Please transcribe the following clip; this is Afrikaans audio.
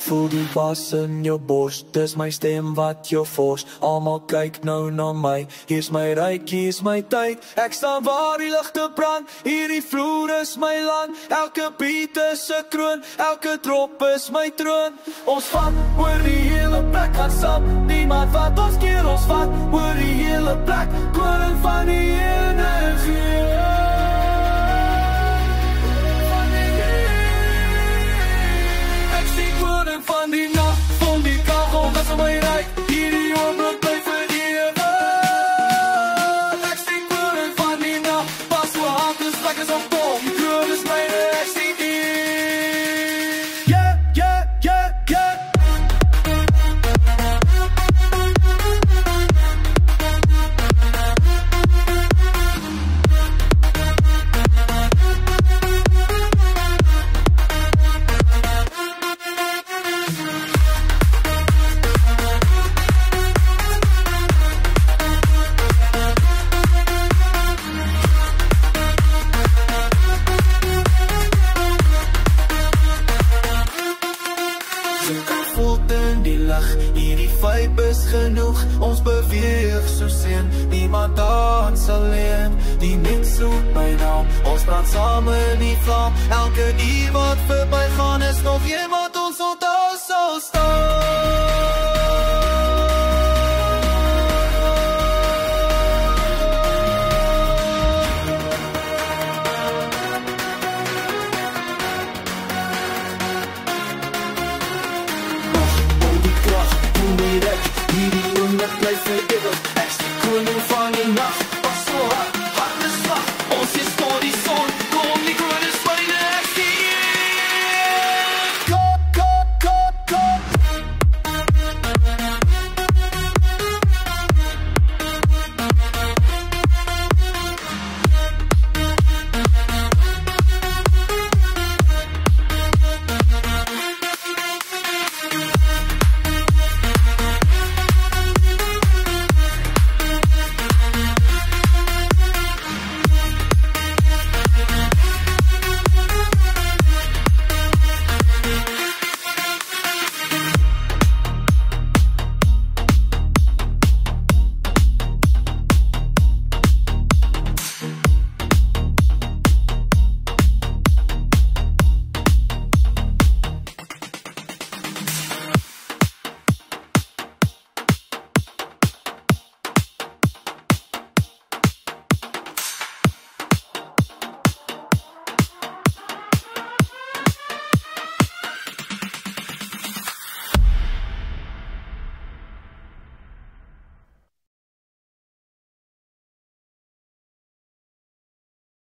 voel die bas in jou bors, dis my stem wat jou fors. Almal kyk nou na my, hier's my ryk, hier's my tyd. Ek staan waar die ligte brand, hierdie vloer is my land. Elke beat is 'n kroon, elke drop is my troon. Ons vat oor die hele plek, gaan stap, niemand wat ons keer. Ons vat oor die hele plek, koning van die energie. Van die nacht, van die kachel, dat is my rijk. Hierdie oomblik bly vir die ewig. Ek steek koning van die nacht, pas so hand is plek is op top. Die kroon is myne, ek steek die. Yeah, yeah, yeah, yeah. Hierdie vibe is genoeg, ons beweeg so seën. Niemand dans alleen, die mens roep my naam. Ons brand saam in die vlam. Elke uur wat verby gaan is nog een wat ons onthou sal staan.